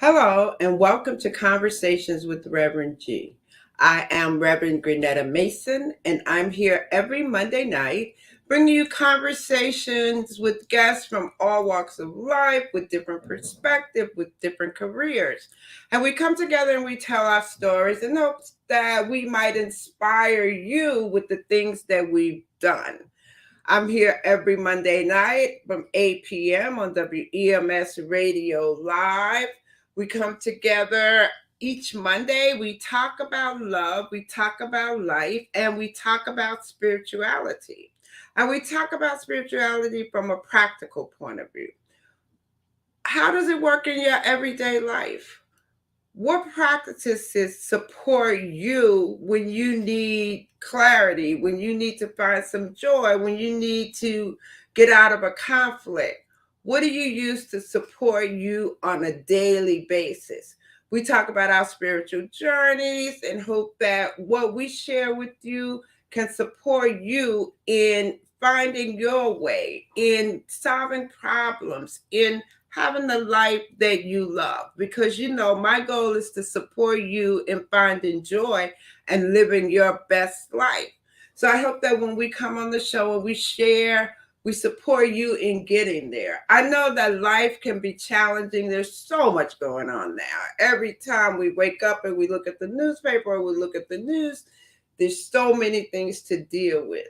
Hello, and welcome to Conversations with Reverend G. I am Reverend Grenetta Mason, and I'm here every Monday night bringing you conversations with guests from all walks of life, with different perspectives, with different careers. And we come together and we tell our stories in hopes that we might inspire you with the things that we've done. I'm here every Monday night from 8 p.m. on WEMS Radio Live. We come together each Monday. We talk about love, we talk about life, and we talk about spirituality. And we talk about spirituality from a practical point of view. How does it work in your everyday life? What practices support you when you need clarity, when you need to find some joy, when you need to get out of a conflict? What do you use to support you on a daily basis? We talk about our spiritual journeys and hope that what we share with you can support you in finding your way, in solving problems, in having the life that you love. Because, my goal is to support you in finding joy and living your best life. So I hope that when we come on the show and we share, we support you in getting there. I know that life can be challenging. There's so much going on now. Every time we wake up and we look at the newspaper or we look at the news, there's so many things to deal with.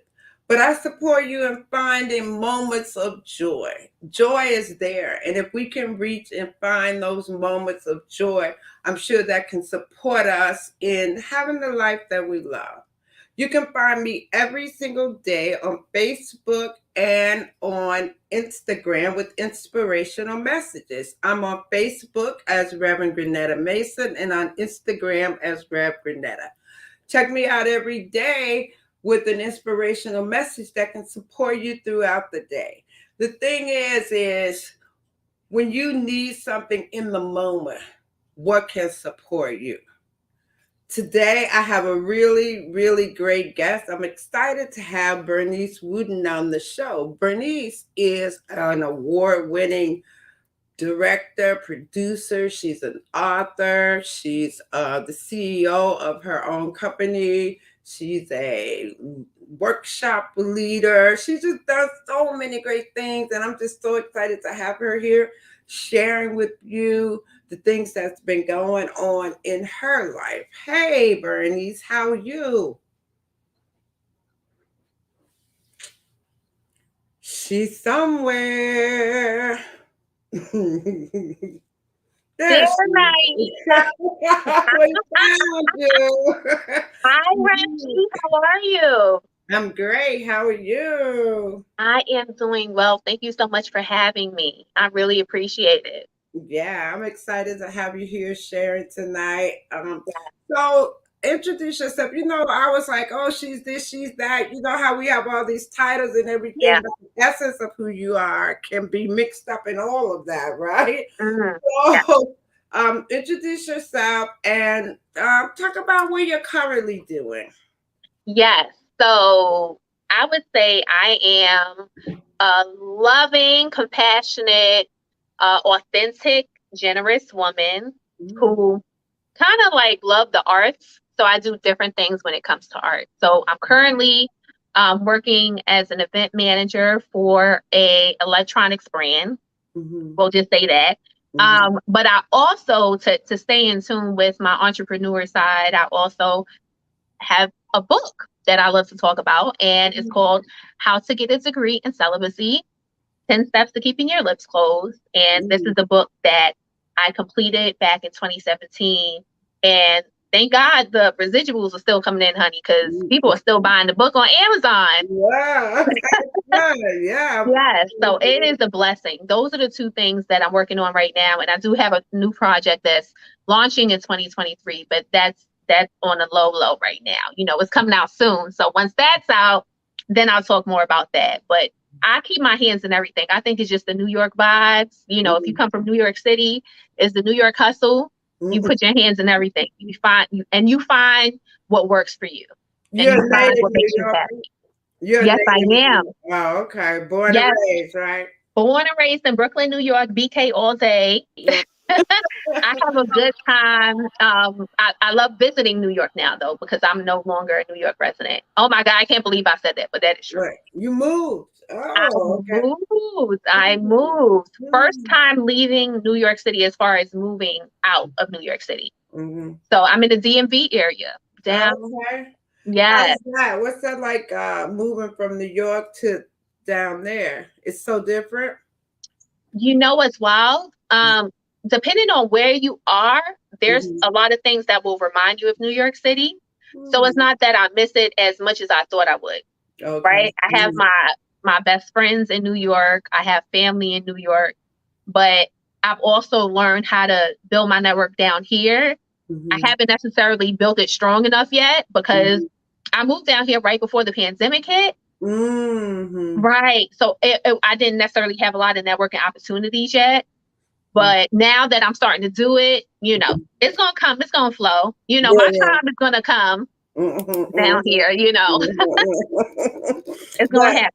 But I support you in finding moments of joy. Joy is there. And if we can reach and find those moments of joy, I'm sure that can support us in having the life that we love. You can find me every single day on Facebook and on Instagram with inspirational messages. I'm on Facebook as Reverend Grenetta Mason and on Instagram as Rev Grenetta. Check me out every day with an inspirational message that can support you throughout the day. The thing is when you need something in the moment, what can support you? Today, I have a really, really great guest. I'm excited to have Bernice Wooden on the show. Bernice is an award-winning director, producer. She's an author. She's the CEO of her own company. She's a workshop leader. She just does so many great things. And I'm just so excited to have her here sharing with you the things that's been going on in her life. Hey, Bernice, how are you? She's somewhere. There, There she is. Naisha. We found you. Hi, Reggie. How are you? I'm great. How are you? I am doing well. Thank you so much for having me. I really appreciate it. Yeah, I'm excited to have you here sharing tonight. So introduce yourself. I was like, oh, she's this, she's that. You know how we have all these titles and everything, Yeah. but the essence of who you are can be mixed up in all of that, right? Mhm. Yeah. So, introduce yourself and talk about what you're currently doing. Yes. So I would say I am a loving, compassionate, authentic, generous woman Mm, who kind of like love the arts. So I do different things when it comes to art. So I'm currently working as an event manager for a electronics brand. mhm, We'll just say that. mhm, But I also, to stay in tune with my entrepreneur side, I also have a book that I love to talk about, and it's mhm, called How to Get a Degree in Celibacy 10 Steps to Keeping Your Lips Closed. And this is mhm. the book that I completed back in 2017. And thank God the residuals are still coming in, honey, because people are still buying the book on Amazon. Yeah, yeah, yeah. Yes, so it is a blessing. Those are the two things that I'm working on right now. And I do have a new project that's launching in 2023, but that's on a low right now. It's coming out soon. So once that's out, then I'll talk more about that. But I keep my hands in everything. I think it's just the New York vibes. If you Mhm, come from New York City, it's the New York hustle. You mhm. put your hands in everything. You find what works for you, and You're you a find native what New makes you Yorker. happy. You're a Yes, I native New am. York. Oh, okay. Born and Yes, raised, right? born and raised in Brooklyn, New York, BK all day. I have a good time. I love visiting New York now, though, because I'm no longer a New York resident. Oh my God, I can't believe I said that, but that is true. Right. You moved. I Oh, okay. moved. I moved. First time leaving New York City as far as moving out of New York City. Mm-hmm. So I'm in the DMV area. Down. Okay. Yes. How's that? What's that like moving from New York to down there? It's so different. You know what's wild? Depending on where you are, there's Mm-hmm. a lot of things that will remind you of New York City. So it's Mm. not that I miss it as much as I thought I would, Okay. right? I have Mm-hmm. my best friends in New York. I have family in New York, but I've also learned how to build my network down here. I Mm-hmm. haven't necessarily built it strong enough yet because Mm-hmm. I moved down here right before the pandemic hit. Mm-hmm. Right. So I didn't necessarily have a lot of networking opportunities yet. But now that I'm starting to do it, it's going to come, it's going to flow. My Yeah. time is going to come down Mm-hmm. here, Mm-hmm. it's going to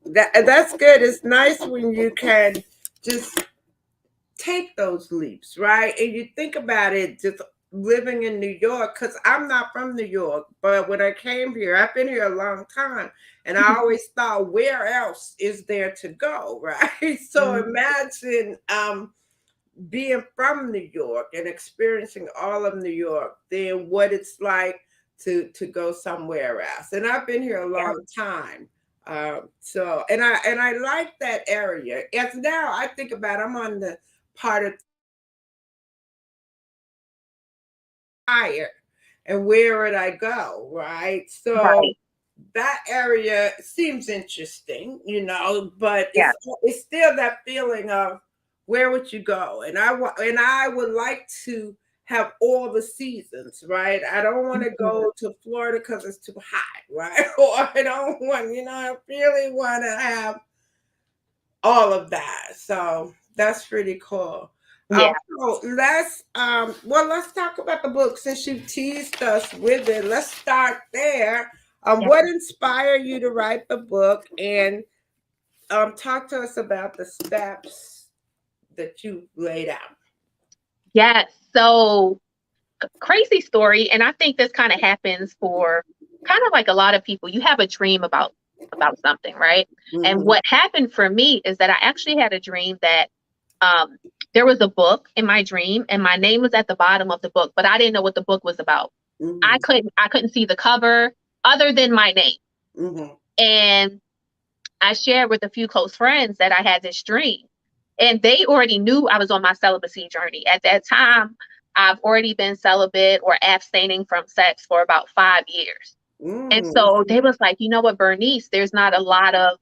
that, happen. that's good. It's nice when you can just take those leaps, right? And you think about it, just living in New York, because I'm not from New York, but when I came here, I've been here a long time, and I always thought, where else is there to go, right? So Mhm. imagine being from New York and experiencing all of New York, then what it's like to go somewhere else. And I've been here a Yeah. long time. So and I like that area. As now I think about I'm on the part of higher and where would I go, right? So Right. that area seems interesting, but Yeah. it's still that feeling of where would you go? And I would like to have all the seasons, right? I don't want to Mhm. go to Florida because it's too hot, right? Or I don't want, I really want to have all of that. So that's pretty cool. Yeah. So let's talk about the book since you teased us with it. Let's start there. Yeah. What inspired you to write the book, and talk to us about the steps that you laid out. Yes. So crazy story. And I think this kind of happens for kind of like a lot of people. You have a dream about something, right? And Mm-hmm. what happened for me is that I actually had a dream that um there was a book in my dream and my name was at the bottom of the book, but I didn't know what the book was about. Mm-hmm. I couldn't see the cover other than my name. Mm-hmm. And I shared with a few close friends that I had this dream. And they already knew I was on my celibacy journey. At that time, I've already been celibate or abstaining from sex for about 5 years. And so Mm-hmm. they was like, you know what, Bernice, there's not a lot of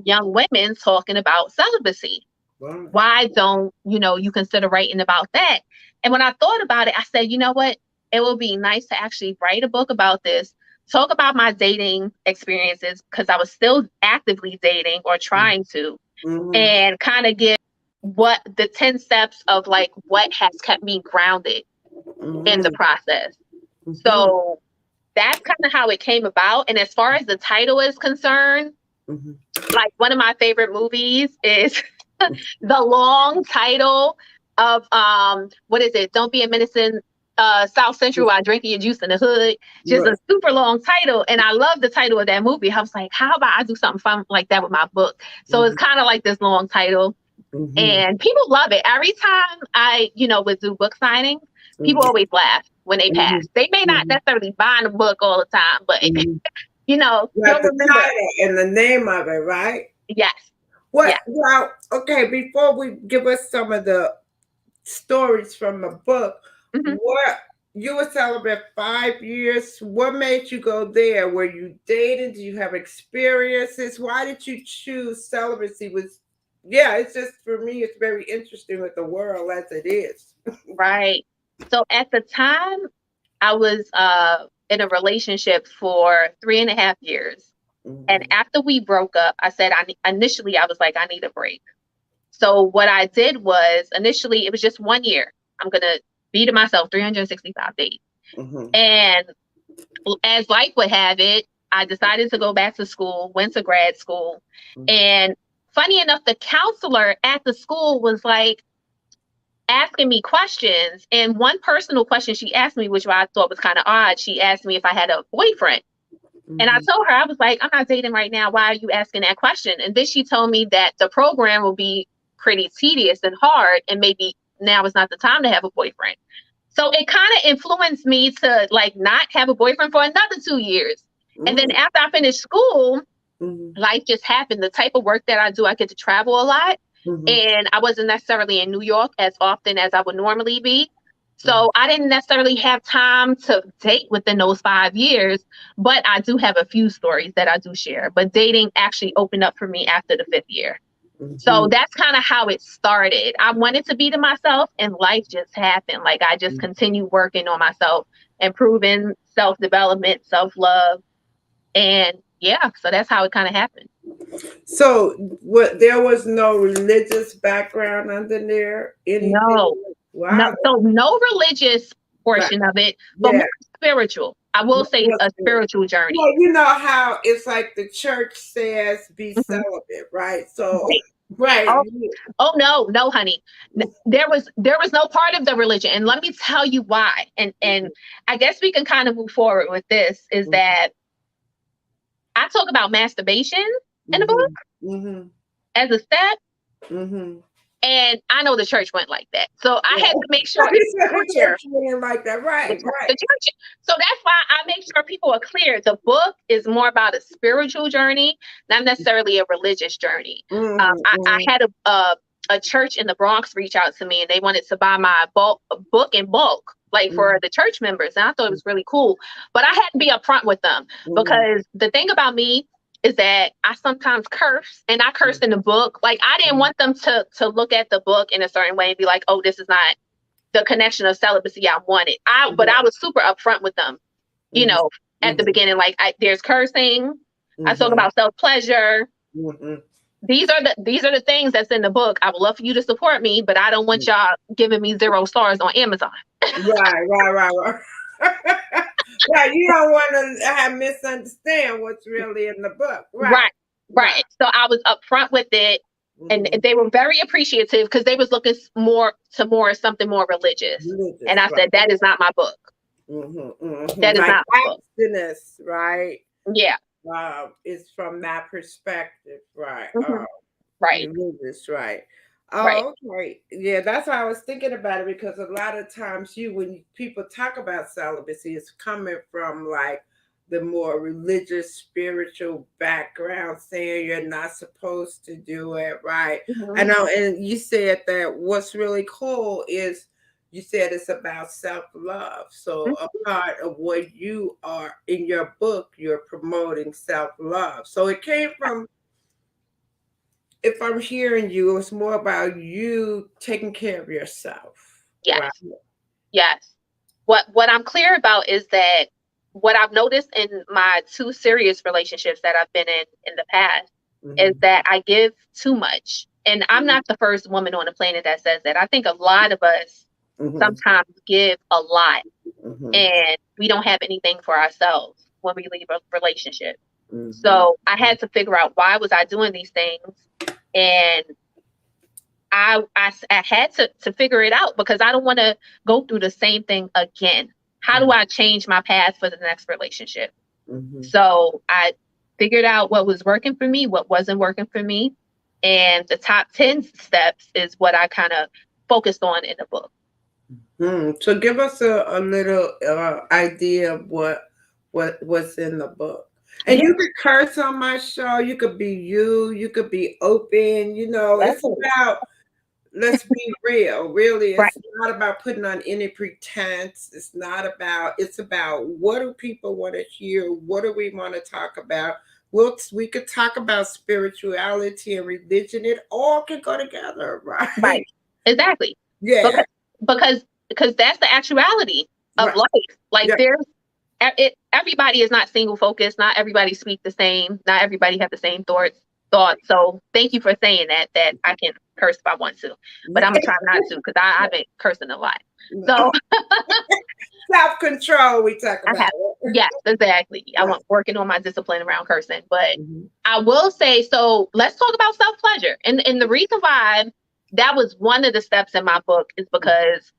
young women talking about celibacy. Wow. Why don't, you consider writing about that? And when I thought about it, I said, you know what? It would be nice to actually write a book about this, talk about my dating experiences because I was still actively dating or trying to, Mm-hmm. and kind of give what the 10 steps of like what has kept me grounded in the Mm-hmm. process. Mm-hmm. So that's kind of how it came about. And as far as the title is concerned, Mm-hmm. like one of my favorite movies is the long title of what is it? Don't be a menace in South Central while drinking your juice in the hood. Just Right. a super long title. And I love the title of that movie. I was like, how about I do something fun like that with my book? So it's Mm-hmm. kind of like this long title. Mm-hmm. And people love it. Every time I, would do book signings, people Mm-hmm. always laugh when they pass. They may not Mm-hmm. necessarily buy the book all the time, but Mm-hmm. they'll Like the remember. title and the name of it, right? Yes. What? Yeah. Well, okay. Before we give us some of the stories from the book, Hmm. what you were celibate 5 years. What made you go there? Were you dating? Do you have experiences? Why did you choose celibacy? Yeah, it's just for me. It's very interesting with the world as it is. Right. So at the time, I was in a relationship for 3.5 years. And Mm-hmm. after we broke up, I said, initially, I was like, I need a break. So what I did was initially, it was just 1 year. I'm going to be to myself 365 days. Mm-hmm. And as life would have it, I decided to go back to school, went to grad school. Mm-hmm. And funny enough, the counselor at the school was like, asking me questions. And one personal question she asked me, which I thought was kind of odd, she asked me if I had a boyfriend. And I told her, I was like, I'm not dating right now. Why are you asking that question? And then she told me that the program will be pretty tedious and hard, and maybe now is not the time to have a boyfriend. So it kind of influenced me to like not have a boyfriend for another 2 years. And then after I finished school, life just happened. The type of work that I do, I get to travel a lot. And I wasn't necessarily in New York as often as I would normally be. So I didn't necessarily have time to date within those 5 years, but I do have a few stories that I do share. But dating actually opened up for me after the 5th year. So that's kind of how it started. I wanted to be to myself, and life just happened. Like I just continued working on myself, improving self-development, self-love. And yeah, so that's how it kind of happened. So, what? There was no religious background under there. Anything? No, no. Wow. So no religious Right. portion of it, but Yeah. more spiritual. I will say a spiritual journey. Well, you know how it's like the church says be Mhm. celibate, right? So, Right. right. Oh no, honey. There was no part of the religion, and let me tell you why. And I guess we can kind of move forward with this. Is that I talk about masturbation in the book Mm-hmm. as a step, Mm-hmm. and I know the church went like that, so I had to make sure it's The clear. church went like that, right? The Right. church. So that's why I make sure people are clear. The book is more about a spiritual journey, not necessarily a religious journey. I had a church in the Bronx reach out to me, and they wanted to buy my book in bulk, like for the church members. And I thought it was really cool. But I had to be upfront with them, because the thing about me is that I sometimes curse, and I cursed in the book. Like I didn't want them to look at the book in a certain way and be like, oh, this is not the connection of celibacy I wanted. But I was super upfront with them, at the beginning. Like there's cursing. I talk about self-pleasure. These are the things that's in the book. I would love for you to support me, but I don't want y'all giving me 0 stars on Amazon. Right. Right. You don't want to have misunderstand what's really in the book. Right. Right. So I was upfront with it, and they were very appreciative, because they was looking something more religious. And I said, that is not my book. That is Like not my book. abstinence, right? Yeah. It's from that perspective, right? Right. Religious, right? Right. Oh, okay. Yeah, that's why I was thinking about it, because a lot of times when people talk about celibacy, it's coming from like the more religious, spiritual background, saying you're not supposed to do it, right? I know, and you said that what's really cool is you said it's about self-love. So a part of what you are in your book, you're promoting self-love. So it came from, if I'm hearing you, it was more about you taking care of yourself. Yes. Right. Yes. What I'm clear about is that what I've noticed in my 2 serious relationships that I've been in the past is that I give too much. And I'm not the first woman on the planet that says that. I think a lot of us sometimes give a lot, and we don't have anything for ourselves when we leave a relationship. So I had to figure out, why was I doing these things? And I had to figure it out, because I don't want to go through the same thing again. How do I change my path for the next relationship? So I figured out what was working for me, what wasn't working for me. And the top 10 steps is what I kind of focused on in the book. So give us a little idea of what's in the book. And you could curse on my show. You could be you could be open. It's about, let's be real. Really, it's not about putting on any pretense. It's about, what do people want to hear? What do we want to talk about? We could talk about spirituality and religion. It all can go together, right? Right. Exactly. Yeah. Because that's the actuality of life. Like everybody is not single focused. Not everybody speak the same. Not everybody have the same thoughts. So thank you for saying that I can curse if I want to, but I'm gonna try not to, because I've been cursing a lot. So self-control we talk about. Yes, exactly. I'm working on my discipline around cursing, but I will say, so let's talk about self-pleasure. And the reason why that was one of the steps in my book, is because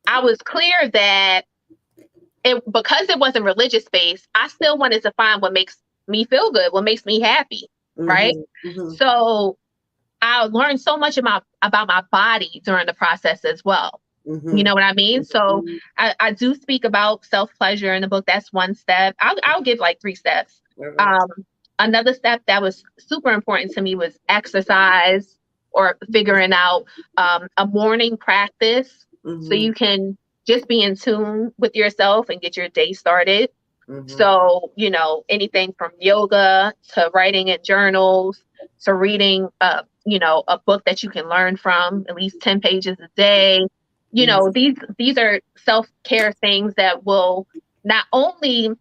I was clear that because it wasn't religious based, I still wanted to find what makes me feel good, what makes me happy, right? Mhm. Mhm. So I learned so much about my body during the process as well. You Mhm. know what I mean? So Mhm. I do speak about self pleasure in the book. That's one step. I'll give like 3 steps. Okay. Um, Another step that was super important to me was exercise, or figuring out a morning practice so Mhm. you can just be in tune with yourself and get your day started. Mhm. So, anything from yoga to writing in journals to reading, a book that you can learn from, at least 10 pages a day. Mhm. These are self-care things that will not only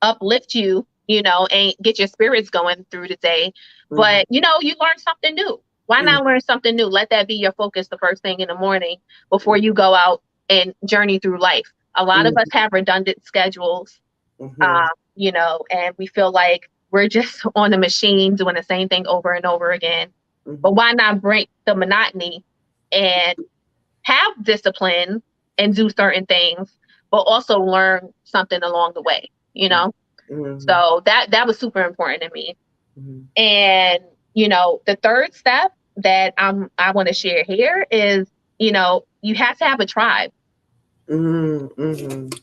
uplift you, and get your spirits going through the day, Mhm. but, you learn something new. Why Mhm. not learn something new? Let that be your focus the first thing in the morning before you go out and journey through life. A lot of us Mhm. have redundant schedules, Mhm. and we feel like we're just on a machine doing the same thing over and over again. But Mhm. why not break the monotony and have discipline and do certain things, but also learn something along the way, you know? Mhm. So that was super important to me. Mhm. And, the third step that I want to share here is, you have to have a tribe. Mhm. Mhm.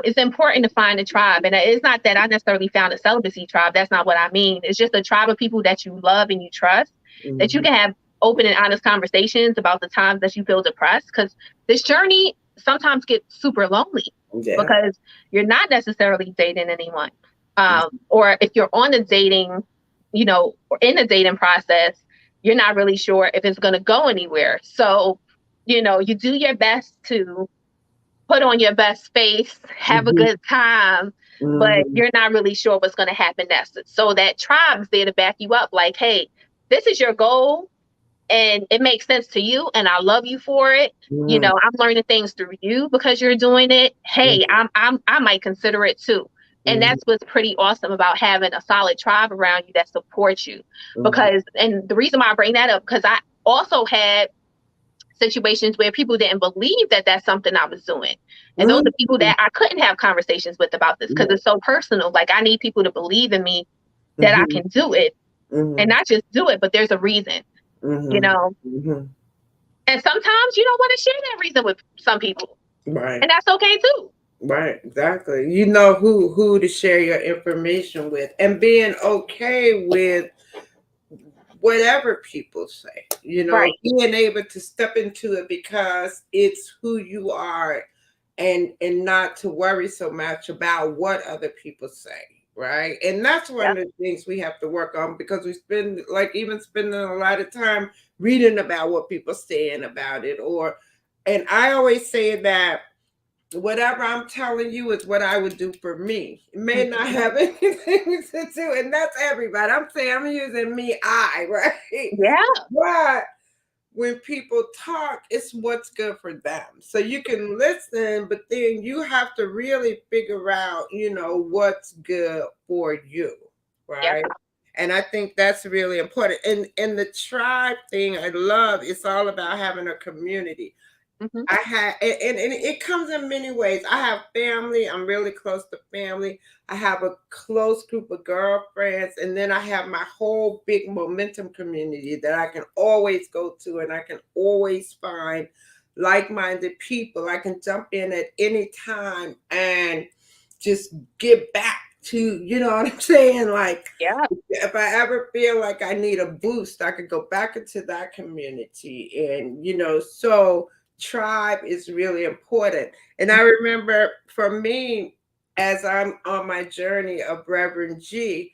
It's important to find a tribe. And it's not that I necessarily found a celibacy tribe. That's not what I mean. It's just a tribe of people that you love and you trust, that you Mhm. can have open and honest conversations about the times that you feel depressed. Because this journey sometimes gets super lonely Yeah. because you're not necessarily dating anyone. Or if you're on a dating, or in a dating process, you're not really sure if it's going to go anywhere. So, you do your best to put on your best face, have a Mhm. good time, but Mhm. you're not really sure what's going to happen next. So that tribe's there to back you up. Like, hey, this is your goal, and it makes sense to you, and I love you for it. Mhm. I'm learning things through you because you're doing it. Hey, Mhm. I might consider it too. And Mhm. that's what's pretty awesome about having a solid tribe around you that supports you. Mhm. And the reason why I bring that up, because I also had situations where people didn't believe that that's something I was doing. And those are people Mhm. that I couldn't have conversations with about this because Yeah. it's so personal. Like, I need people to believe in me that I Mhm. can do it, and Mhm. not just do it, but there's a reason, you Mhm. know? Mhm. And sometimes you don't want to share that reason with some people, Right. and that's okay too. Right. Exactly. You know who to share your information with, and being okay with whatever people say. Right. Being able to step into it because it's who you are, and not to worry so much about what other people say. Right. And that's one Yeah. of the things we have to work on, because we spend, like, even spending a lot of time reading about what people saying about it. And I always say that whatever I'm telling you is what I would do for me. It may not Mhm. have anything to do, and that's everybody. I'm saying I'm using me, right? Yeah. But when people talk, it's what's good for them. So you can listen, but then you have to really figure out, what's good for you, Yeah. right? And I think that's really important. And the tribe thing I love, it's all about having a community. Hmm. I had, and it comes in many ways. I have family. I'm really close to family. I have a close group of girlfriends, and then I have my whole big momentum community that I can always go to, and I can always find like-minded people. I can jump in at any time and just give back to, you know what I'm saying? Like, Yeah. if I ever feel like I need a boost, I could go back into that community. And, so tribe is really important. And I remember for me, as I'm on my journey of Reverend G,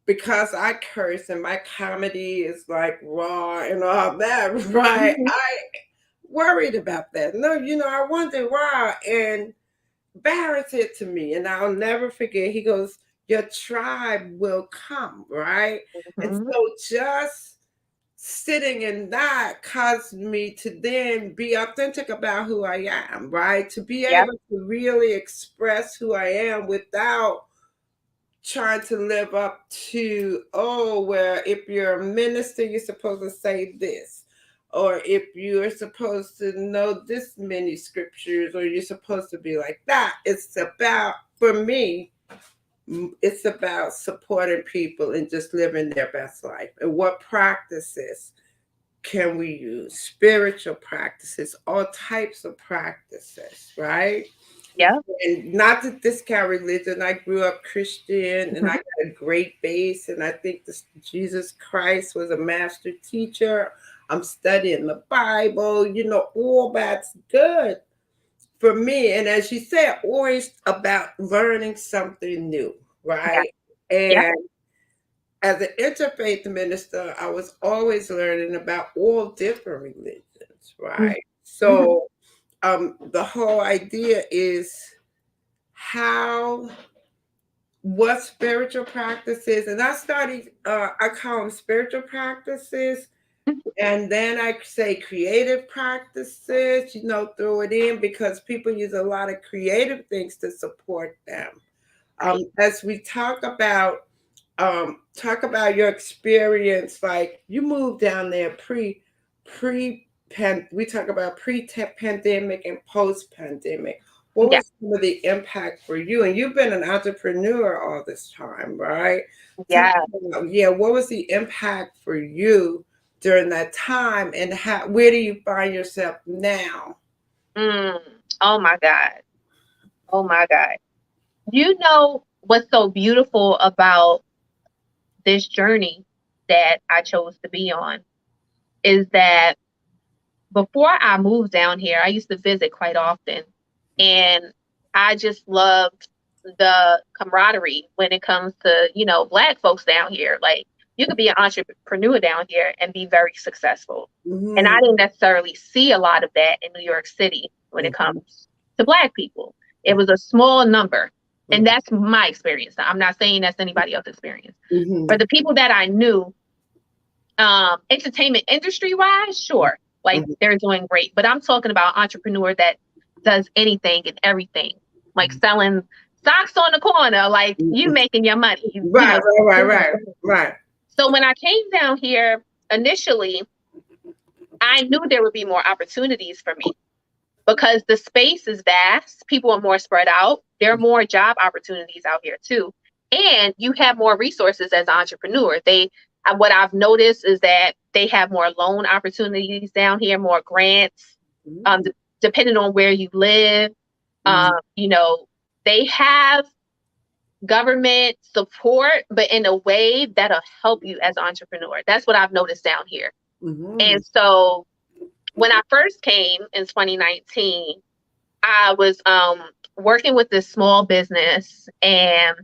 because I curse and my comedy is like raw and all that, right? Hmm. I worried about that. No, I wanted raw. And Barron said to me, and I'll never forget, he goes, your tribe will come, right? And Hmm. so just sitting in that caused me to then be authentic about who I am, right? To be Yeah. able to really express who I am without trying to live up to, oh, where if you're a minister, you're supposed to say this, or if you're supposed to know this many scriptures, or you're supposed to be like that. It's about, for me, it's about supporting people and just living their best life. And what practices can we use? Spiritual practices, all types of practices, right? Yeah. And not to discount religion. I grew up Christian and I Mhm. got a great base. And I think this Jesus Christ was a master teacher. I'm studying the Bible, all that's good for me. And as you said, always about learning something new, Yeah. right? Yeah. And as an interfaith minister, I was always learning about all different religions, right? Mm-hmm. So the whole idea is how what spiritual practices, and I studied I call them spiritual practices, and then I say creative practices, throw it in because people use a lot of creative things to support them. Right. As we talk about your experience, like you moved down there we talk about pre-pandemic and post-pandemic. What Yeah. was some of the impact for you? And you've been an entrepreneur all this time, right? Talk Yeah. about, yeah, what was the impact for you during that time, and where do you find yourself now? Mm. Oh my God. Oh my God. You know what's so beautiful about this journey that I chose to be on is that before I moved down here, I used to visit quite often. And I just loved the camaraderie when it comes to, Black folks down here. Like, you could be an entrepreneur down here and be very successful. And I Mm-hmm. didn't necessarily see a lot of that in New York City when it Mm-hmm. comes to Black people. It was a small number. And Mm-hmm. that's my experience. I'm not saying that's anybody else's experience. Mm-hmm. For the people that I knew, entertainment industry wise, sure, like they're doing great. But I'm talking about entrepreneur that does anything and everything, like selling socks on the corner, like you Mm-hmm. making your money, Right, right, right, right, right. So when I came down here initially, I knew there would be more opportunities for me because the space is vast. People are more spread out. There are more job opportunities out here too. And you have more resources as an entrepreneur. What I've noticed is that they have more loan opportunities down here, more grants, Mm-hmm. depending on where you live. Mm-hmm. Um, you know, they have government support, but in a way that'll help you as an entrepreneur. That's what I've noticed down here. Mm-hmm. And so when I first came in 2019, I was working with this small business, and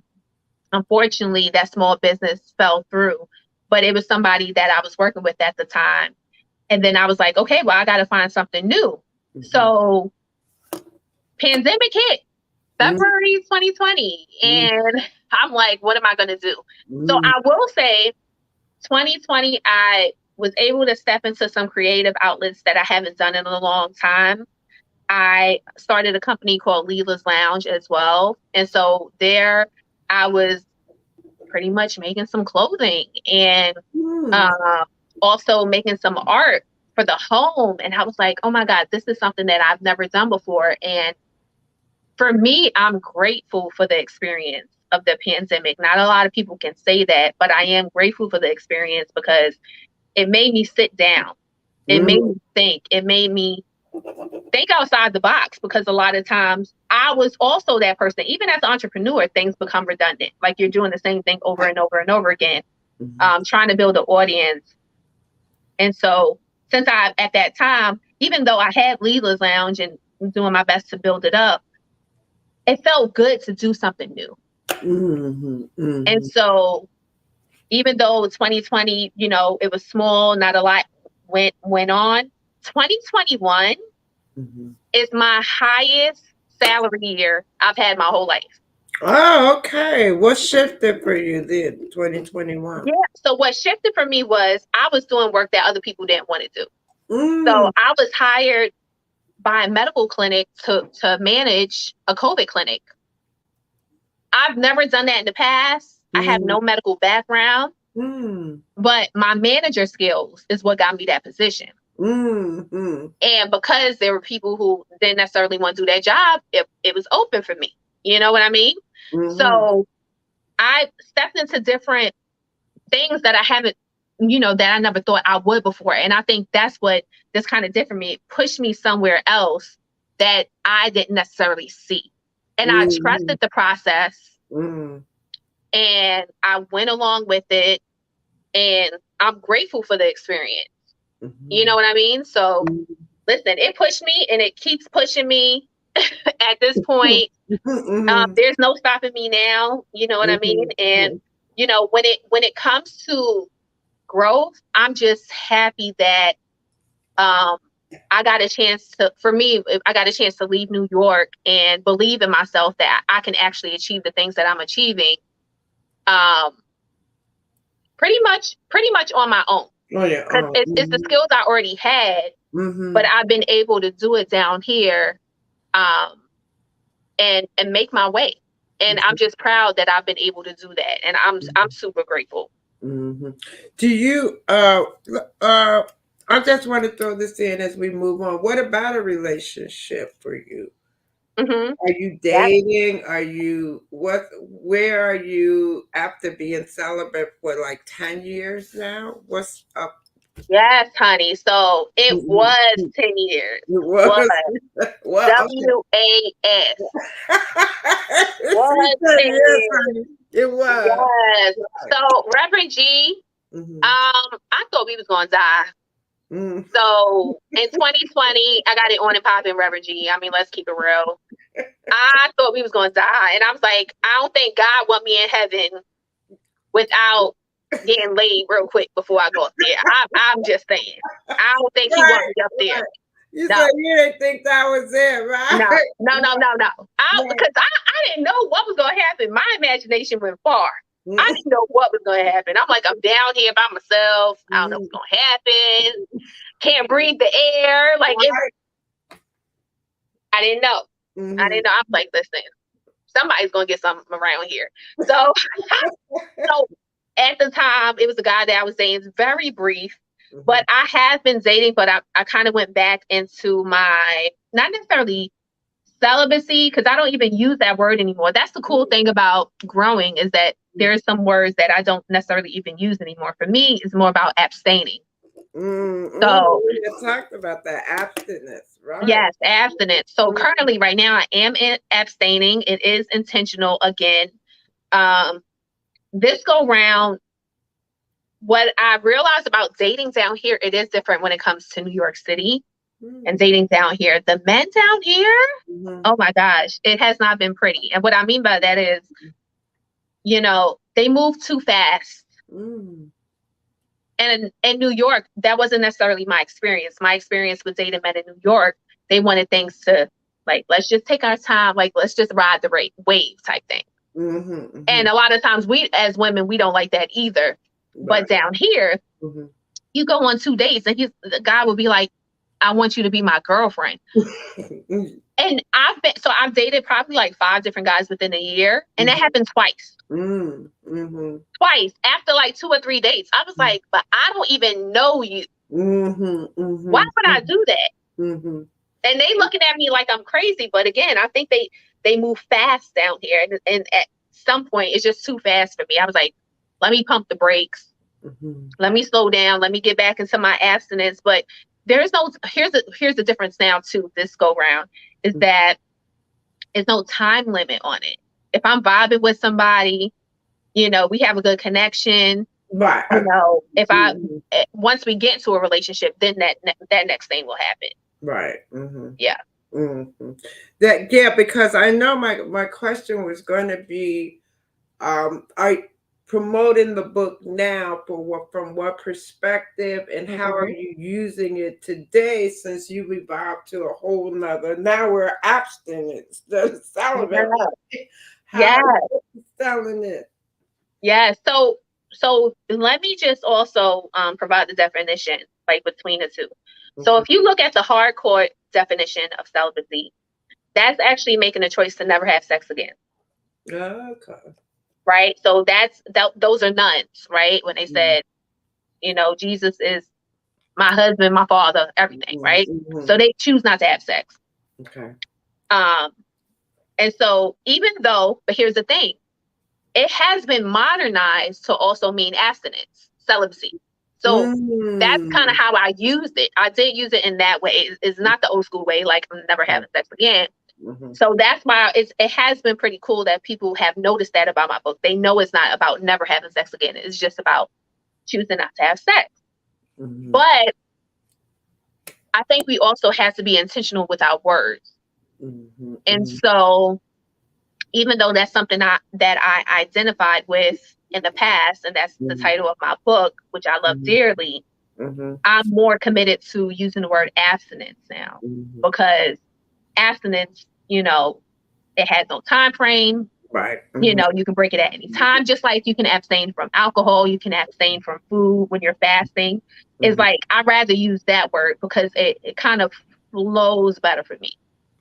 unfortunately, that small business fell through. But it was somebody that I was working with at the time. And then I was like, okay, well, I got to find something new. Mm-hmm. So pandemic hit February 2020. And I'm like, what am I going to do? So Mm-hmm. I will say 2020, I was able to step into some creative outlets that I haven't done in a long time. I started a company called Leela's Lounge as well. And so there I was pretty much making some clothing and Mm-hmm. uh, also making some art for the home. And I was like, oh my God, this is something that I've never done before. And for me, I'm grateful for the experience of the pandemic. Not a lot of people can say that, but I am grateful for the experience because it made me sit down. It made Mm-hmm. me think. It made me think outside the box because a lot of times I was also that person. Even as an entrepreneur, things become redundant. Like you're doing the same thing over and over and over again, trying to build an audience. And so since at that time, even though I had Leela's Lounge and doing my best to build it up, it felt good to do something new. Mm-hmm. And Mm-hmm. so even though 2020, it was small, not a lot went on, 2021 Mm-hmm. is my highest salary year I've had my whole life. Oh, okay. What shifted for you then, 2021? Yeah. So what shifted for me was I was doing work that other people didn't want to do. Mm. So I was hired by a medical clinic to manage a COVID clinic. I've never done that in the past. I have no medical background, but my manager skills is what got me that position. And because there were people who didn't necessarily want to do that job, it was open for me. You know what I mean? So I stepped into different things that I haven't, that I never thought I would before. And I think that's what this kind of did for me. It pushed me somewhere else that I didn't necessarily see. And I trusted the process and I went along with it. And I'm grateful for the experience. You know what I mean? So listen, it pushed me and it keeps pushing me at this point. There's no stopping me now. You know what I mean? And, when it comes to growth, I'm just happy that I got a chance to leave New York and believe in myself that I can actually achieve the things that I'm achieving. Pretty much on my own. Oh, yeah. It's the skills I already had, but I've been able to do it down here, and make my way. And I'm just proud that I've been able to do that, and I'm super grateful. Do you? I just want to throw this in as we move on. What about a relationship for you? Are you dating? Yep. Are you where are you after being celibate for like 10 years now? What's up? Yes, honey. So it was 10 years. It was. WAS. Was 10 years. It was. Yes. So Rev G, I thought we was gonna die. So in 2020, I got it on and popping, Rev G. I mean, let's keep it real. I thought we was gonna die, and I was like, I don't think God want me in heaven without getting laid real quick before I go up there. I'm just saying, I don't think He want me up there. You said you didn't think that was it, right? No. Because I didn't know what was gonna happen. My imagination went far. I didn't know what was going to happen. I'm like, I'm down here by myself. I don't know what's going to happen. Can't breathe the air. Like, I didn't know. I didn't know. I'm like, listen, somebody's going to get something around here. So, at the time, it was a guy that I was dating. It's very brief, but I have been dating, but I kind of went back into my, not necessarily celibacy, because I don't even use that word anymore. That's the cool thing about growing, is that there's some words that I don't necessarily even use anymore. For me, it's more about abstaining. So we talked about that abstinence, right? Yes, abstinence. So currently, right now, I am abstaining. It is intentional again. This go round, what I realized about dating down here, it is different when it comes to New York City. And dating down here. The men down here, oh my gosh, it has not been pretty. And what I mean by that is, they move too fast. And in New York, that wasn't necessarily my experience. My experience with dating men in New York, they wanted things to, like, let's just take our time, like, let's just ride the wave type thing. And a lot of times we, as women, we don't like that either. Right. But down here, you go on 2 dates and the guy will be like, I want you to be my girlfriend. And I've dated probably like 5 different guys within a year. And that happened twice. Twice. After like 2 or 3 dates. I was like, but I don't even know you. Why would I do that? And they looking at me like I'm crazy. But again, I think they move fast down here. And at some point, it's just too fast for me. I was like, let me pump the brakes. Let me slow down. Let me get back into my abstinence. But here's the difference now too, this go round, is that there's no time limit on it. If I'm vibing with somebody, we have a good connection. Right. Once we get into a relationship, then that next thing will happen. Right. Yeah. Because I know my question was going to be, are promoting the book now from what perspective, and how are you using it today, since you've evolved to a whole nother, now we're abstinent instead of celibate. How are you selling it? Yeah. So let me just also provide the definition, like, between the two. So if you look at the hardcore definition of celibacy, that's actually making a choice to never have sex again. Okay. right? So those are nuns, right? When they said, Jesus is my husband, my father, everything, right? So Mm-hmm. they choose not to have sex. Okay. Um, and so even though, but here's the thing, it has been modernized to also mean abstinence, celibacy. So that's kind of Mm. how I used it. I did use it in that way. It's not the old school way, like I'm never having sex again. Mm-hmm. So that's why it has been pretty cool that people have noticed that about my book. They know it's not about never having sex again. It's just about choosing not to have sex. Mm-hmm. But I think we also have to be intentional with our words. Mm-hmm. And Mm-hmm. so even though that's something that I identified with in the past, and that's the title of my book, which I love Mm-hmm. dearly, Mm-hmm. I'm more committed to using the word abstinence now, Mm-hmm. because abstinence, it has no time frame. Right. Mm-hmm. You can break it at any time, just like you can abstain from alcohol, you can abstain from food when you're fasting. It's Mm-hmm. like, I'd rather use that word because it kind of flows better for me.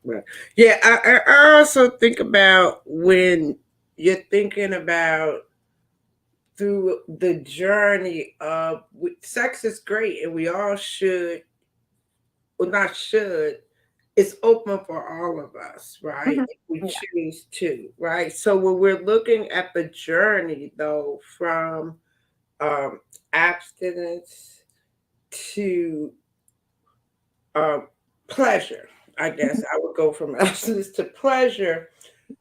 Right. Yeah, I also think about when you're thinking about through the journey of sex is great and we all should, well, not should, it's open for all of us, right? Mhm. If we Yeah. choose to, right? So when we're looking at the journey, though, from um, abstinence to um, pleasure, I guess I would go from abstinence to pleasure.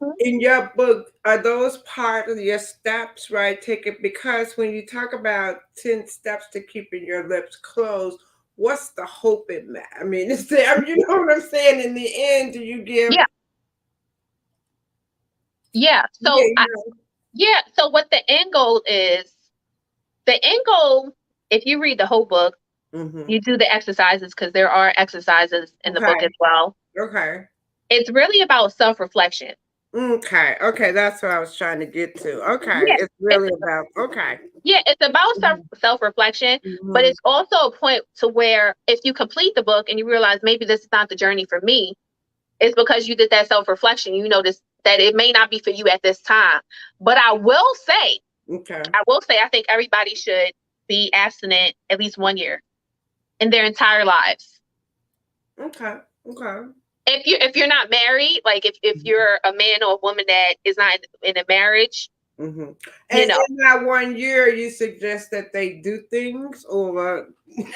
Mhm. In your book, are those part of your steps, right? Take it, because when you talk about 10 steps to keeping your lips closed, what's the hope in that? I mean, is there, you know what I'm saying? In the end, do you give, Yeah. Yeah. yeah, So what the end goal, if you read the whole book, mm-hmm. you do the exercises, because there are exercises in the book Okay, as well. okay, It's really about self-reflection. okay, okay, that's what I was trying to get to. Okay, Yeah. it's It's really about, okay. it's about Mm-hmm. self-reflection, but Mm-hmm. it's also a point to where if you complete the book and you realize maybe this is not the journey for me, it's because you did that self-reflection. You notice that it may not be for you at this time. But Okay, I will say, I think everybody should be abstinent at least 1 year in their entire lives. okay, okay. If you're not married, like if you're a man or a woman that is not in a marriage, Mm-hmm. you And know, in that 1 year, you suggest that they do things, or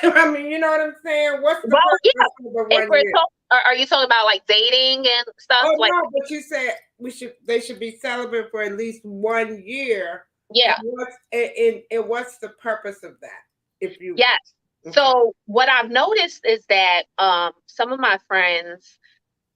I mean, you know what I'm saying? What's the well, yeah. purpose of the If one we're year? talking, are you talking about like dating and stuff? Oh Like, no, but you said they should be celibate for at least 1 year. And yeah, what's the purpose of that? If you yes. okay. So what I've noticed is that some of my friends,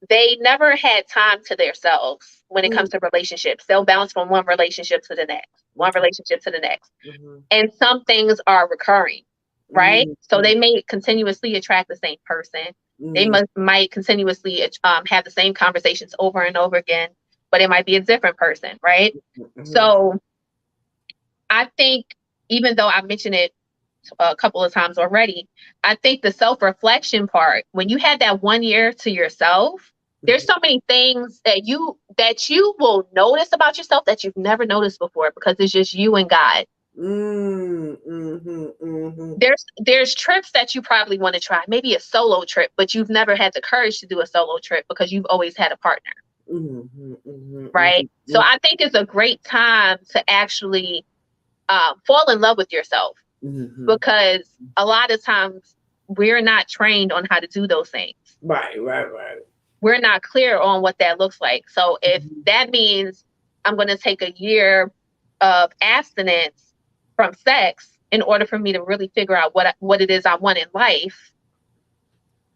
they never had time to themselves when it Mm, comes to relationships. They'll bounce from one relationship to the next, one okay. relationship to the next. Mhm. And some things are recurring, right? Mhm. So they may continuously attract the same person. They Mhm. might continuously have the same conversations over and over again, but it might be a different person, right? Mhm. So I think, even though I mentioned it a couple of times already, I think the self-reflection part, when you had that 1 year to yourself, there's Mhm. so many things that you will notice about yourself that you've never noticed before, because it's just you and God. Mm, mhm. Mhm. There's trips that you probably want to try, maybe a solo trip, but you've never had the courage to do a solo trip because you've always had a partner, Mhm. Mhm. right? So Mhm. I think it's a great time to actually fall in love with yourself, Mhm. because a lot of times we're not trained on how to do those things. Right, right, right. We're not clear on what that looks like. So if Mhm. that means I'm going to take a year of abstinence from sex in order for me to really figure out what it is I want in life,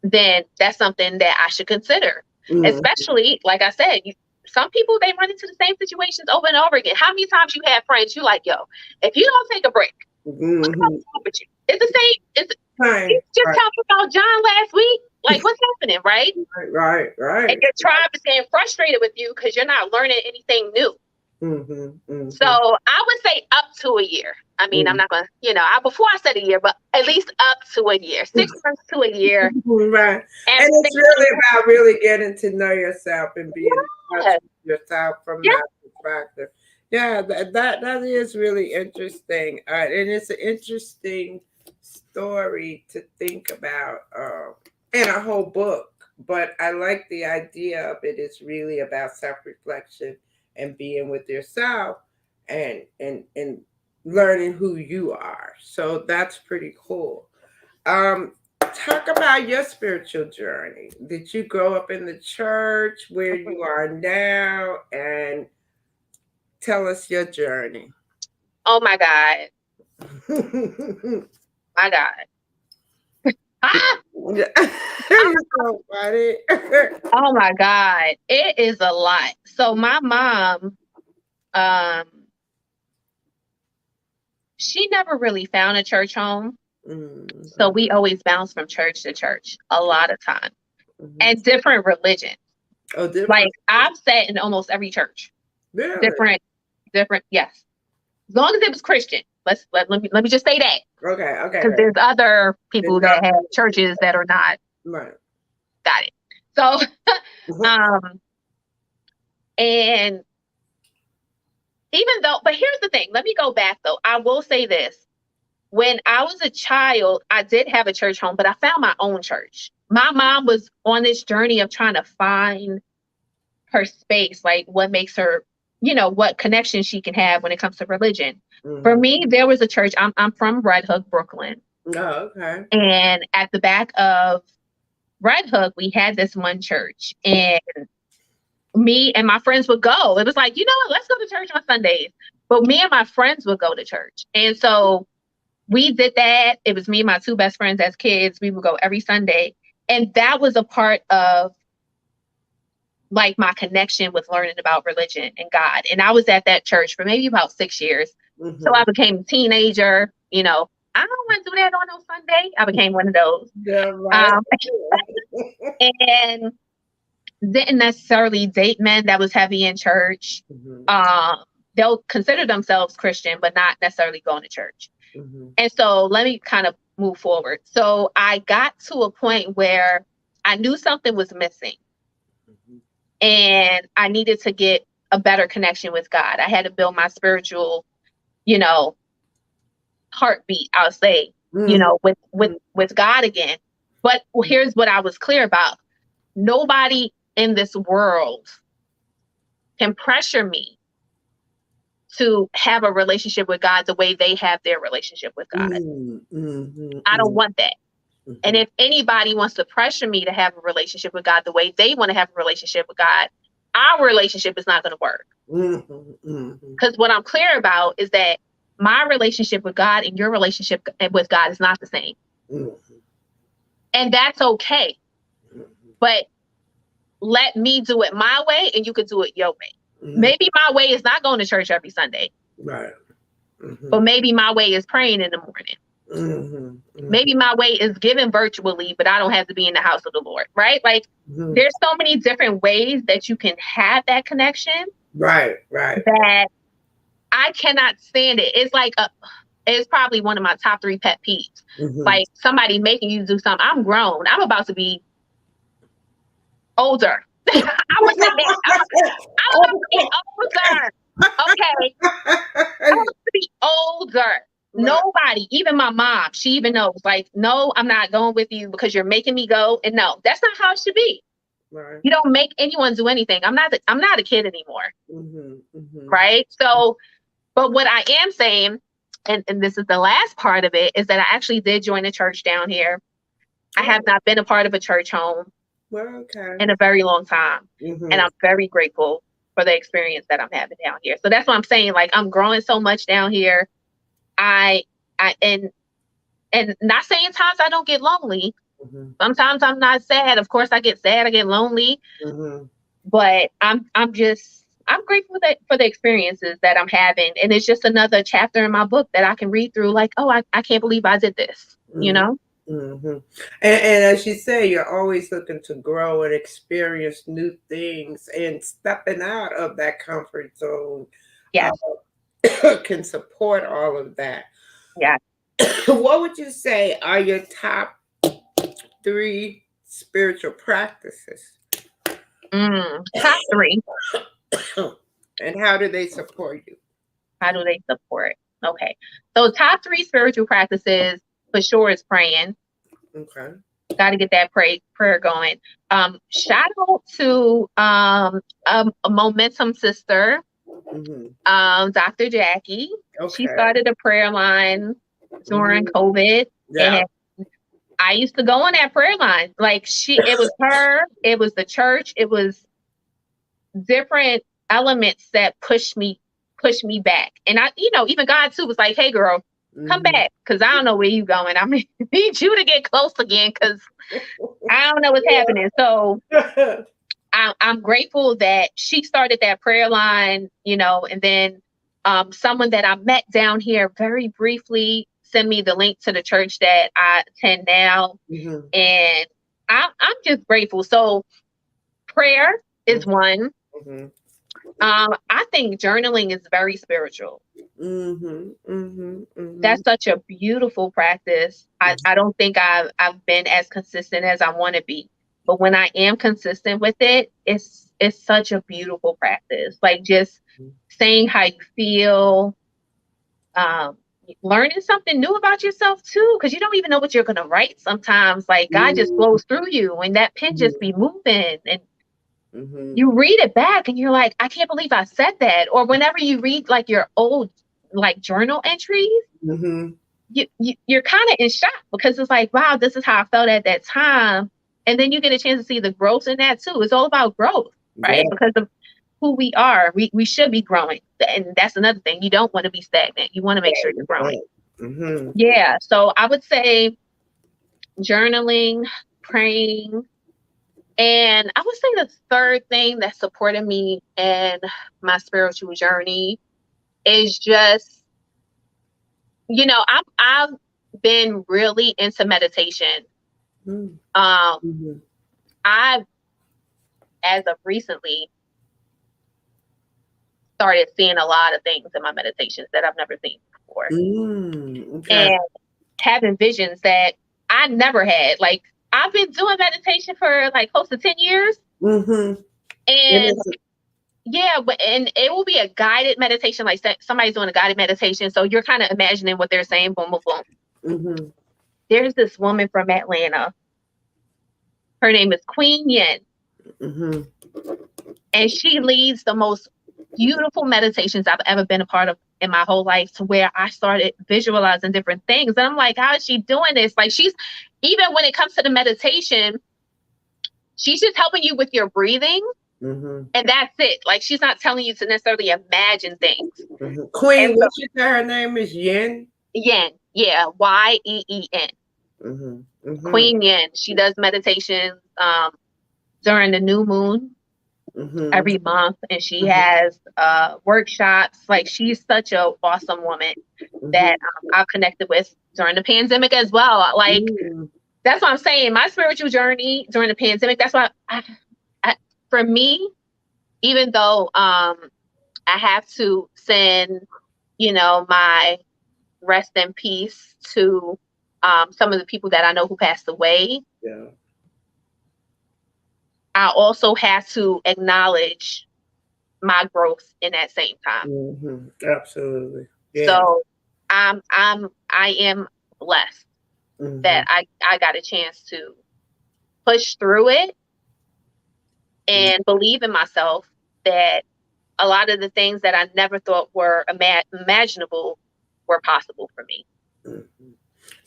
then that's something that I should consider. Mhm. Especially, like I said, some people, they run into the same situations over and over again. How many times you have friends you like, yo, if you don't take a break, what's Mhm. wrong with you? It's the same. We Fine. just Right, talked about John last week. Like, what's happening, right? right, right, And right. your tribe is getting frustrated with you because you're not learning anything new. Mhm. So Mhm. I would say up to a year. I mean, I'm Mhm. not going to, before I said a year, but at least up to a year, 6 months to a year. Right. And it's Abstain. really about really getting to know yourself and being in touch Yes, with yourself from yes. that factor. Yeah, that is really interesting, and it's an interesting story to think about, in a whole book. But I like the idea of it. It's really about self reflection and being with yourself, and learning who you are. So that's pretty cool. Um, Talk about your spiritual journey. Did you grow up in the church where you are now? And tell us your journey. Oh my God. My God. Ah! You're so funny. Oh my God. It is a lot. So my mom, um, she never really found a church home. So Mhm, we always bounce from church to church a lot of time mhm. and different religions. Oh, Like different. I've sat in almost every church, Really? different, yes. As long as it was Christian. Let me just say that Okay, okay, because okay. there's other There's people that have nothing. churches that are not Right. got it. So, um, and even though, but here's the thing. Let me go back though. I will say this. When I was a child, I did have a church home, but I found my own church. My mom was on this journey of trying to find her space, like what makes her, what connection she can have when it comes to religion. For Mhm. me, there was a church. I'm from Red Hook, Brooklyn, Oh, okay. and at the back of Red Hook, we had this one church, and me and my friends would go. It was like, you know what, let's go to church on Sundays. But me and my friends would go to church. And so we did that. It was me and my two best friends as kids. We would go every Sunday. And that was a part of like my connection with learning about religion and God. And I was at that church for maybe about 6 years. So I Mhm. became a teenager, I don't want to do that on no Sunday. I became one of those. Yeah, right. Um, and didn't necessarily date men that was heavy in church. Mhm, Um, they'll consider themselves Christian, but not necessarily going to church. mhm, And so let me kind of move forward. So I got to a point where I knew something was missing mhm, and I needed to get a better connection with God. I had to build my spiritual, you know, heartbeat, I'll say, mhm, with God again. But here's what I was clear about. Nobody in this world can pressure me to have a relationship with God the way they have their relationship with God. mhm, mhm, I don't mhm, want that. And mhm, if anybody wants to pressure me to have a relationship with God the way they want to have a relationship with God, our relationship is not going to work. mhm, mhm, Because what I'm clear about is that my relationship with God and your relationship with God is not the same. mhm, And that's okay. mhm, But let me do it my way and you could do it your way. mhm. Maybe my way is not going to church every Sunday, Right. Mhm, but maybe my way is praying in the morning. mhm, mhm, Maybe my way is giving virtually, but I don't have to be in the house of the Lord, right? Like mhm. there's so many different ways that you can have that connection Right, right. that I cannot stand it. It's probably one of my top 3 pet peeves. Mhm. Like somebody making you do something. I'm grown. I'm about to be older. I would say that. I'm about to be older. Okay. I'm about to be older. Right, Nobody, even my mom, she even knows, like, no, I'm not going with you because you're making me go. And no, that's not how it should be. right. You don't make anyone do anything. I'm not a kid anymore. Mhm, mhm, Right. So, but what I am saying, and this is the last part of it, is that I actually did join a church down here. I have oh, not been a part of a church home well, okay. in a very long time. And Mhm, I'm very grateful for the experience that I'm having down here. So that's what I'm saying. Like I'm growing so much down here. I I and not saying times I don't get lonely. mhm, Sometimes I'm not sad. Of course I get sad, I get lonely, mhm. but I'm grateful that for the experiences that I'm having. And it's just another chapter in my book that I can read through like, oh, I can't believe I did this, you Mhm, know? mhm. And as you say, you're always looking to grow and experience new things, and stepping out of that comfort zone uh, Yes. can support all of that. Yeah. What would you say are your top 3 spiritual practices? Top 3. And how do they support you? How do they support? Okay. So top three spiritual practices for sure is praying. Okay. Got to get that prayer going. Shout out to a momentum sister, Mm-hmm. Dr. Jackie. She Okay. started a prayer line during Mm-hmm. COVID, Yeah. and I used to go on that prayer line. Like it was her, it was the church, it was different elements that pushed me back. And I, even God too was like, "Hey, girl, come Mm-hmm. back, because I don't know where you going. I need you to get close again, because I don't know what's happening." So Yeah. I'm grateful that she started that prayer line, and then someone that I met down here very briefly sent me the link to the church that I attend now. Mm-hmm. And I'm just grateful. So prayer is one. Mm-hmm. I think journaling is very spiritual. Mm-hmm. Mm-hmm. Mm-hmm. That's such a beautiful practice. I don't think I've been as consistent as I want to be. But when I am consistent with it, it's such a beautiful practice. Like just saying how you feel, um, learning something new about yourself too, because you don't even know what you're gonna write sometimes. Like God just Mm-hmm. flows through you and that pen just be moving, and Mm-hmm. you read it back and you're like, I can't believe I said that. Or whenever you read like your old like journal entries, Mm-hmm. you're kind of in shock, because it's like, wow, this is how I felt at that time. And then you get a chance to see the growth in that too. It's all about growth, Yeah. right? Because of who we are, we should be growing. And that's another thing. You don't want to be stagnant. You want to make sure you're growing. Mm-hmm. Yeah. So I would say journaling, praying. And I would say the third thing that supported me in my spiritual journey is just, I've been really into meditation. Um, Mm-hmm. I've, as of recently, started seeing a lot of things in my meditations that I've never seen before, Okay. and having visions that I never had. Like, I've been doing meditation for like close to 10 years. Mm-hmm. And And it's yeah, and it will be a guided meditation, like somebody's doing a guided meditation. So you're kind of imagining what they're saying, boom, boom, boom. mm-hmm. There's this woman from Atlanta. Her name is Queen Yin, Mm-hmm. and she leads the most beautiful meditations I've ever been a part of in my whole life, to where I started visualizing different things. And I'm like, how is she doing this? Like, even when it comes to the meditation, she's just helping you with your breathing. Mm-hmm. And that's it. Like, she's not telling you to necessarily imagine things. Mm-hmm. And Queen, so, what you say her name is? Yin? Yin, yeah, Yeen, Mm-hmm. Mm-hmm. Queen Yin. She does meditations during the new moon Mm-hmm. every month, and she Mm-hmm. has workshops. Like, she's such a awesome woman that Mm-hmm. I've connected with during the pandemic as well. Like, Mm-hmm. that's what I'm saying. My spiritual journey during the pandemic. That's why, for me, even though I have to send, my rest in peace to some of the people that I know who passed away, Yeah. I also have to acknowledge my growth in that same time. Mm-hmm. Absolutely. Yeah. So I am blessed Mm-hmm. that I got a chance to push through it and believe in myself, that a lot of the things that I never thought were imaginable were possible for me. Mm-hmm.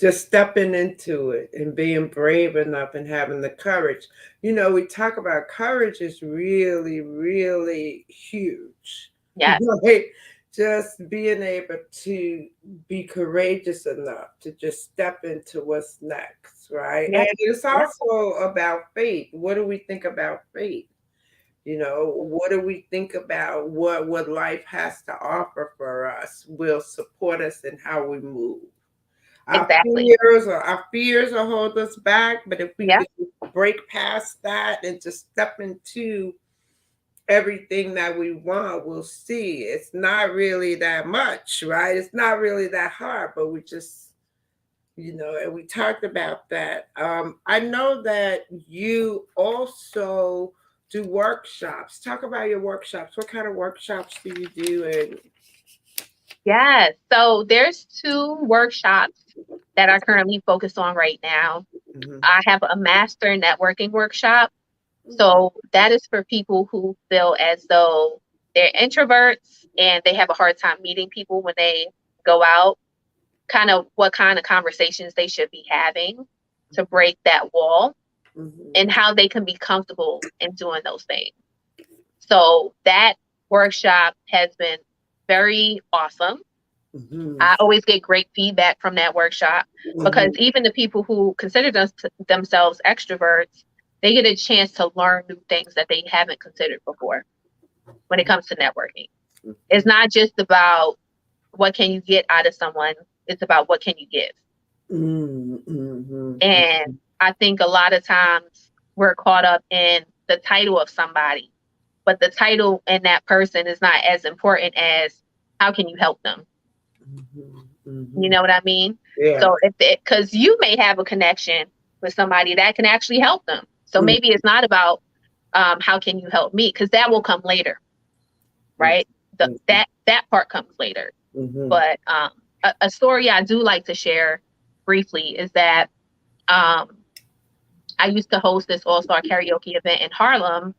Just stepping into it and being brave enough and having the courage. We talk about courage is really, really huge. Yes, Right? Just being able to be courageous enough to just step into what's next, right? yep, And it's yep, also about faith. What do we think about faith? What do we think about what life has to offer for us will support us in how we move. exactly. Our fears will hold us back, but if we Yep, could break past that and just step into everything that we want, we'll see it's not really that much, right? It's not really that hard, but we just, and we talked about that. I know that you also do workshops. Talk about your workshops. What kind of workshops do you do? And Yes. So there's two workshops that are currently focused on right now. mhm, I have a master networking workshop. mhm, So that is for people who feel as though they're introverts and they have a hard time meeting people when they go out, kind of what kind of conversations they should be having to break that wall mhm, and how they can be comfortable in doing those things. So that workshop has been very awesome. mhm, I always get great feedback from that workshop because mhm, even the people who consider themselves extroverts, they get a chance to learn new things that they haven't considered before when it comes to networking. It's not just about what can you get out of someone, it's about what can you give. mhm, mhm, And I think a lot of times we're caught up in the title of somebody, but the title and that person is not as important as how can you help them? mhm, You mhm. know what I mean? Yeah. So if it, because you may have a connection with somebody that can actually help them. So Mhm, maybe it's not about how can you help me? Because that will come later, mhm, right? mhm, That part comes later. mhm. But a story I do like to share briefly is that um, I used to host this all star karaoke event in Harlem,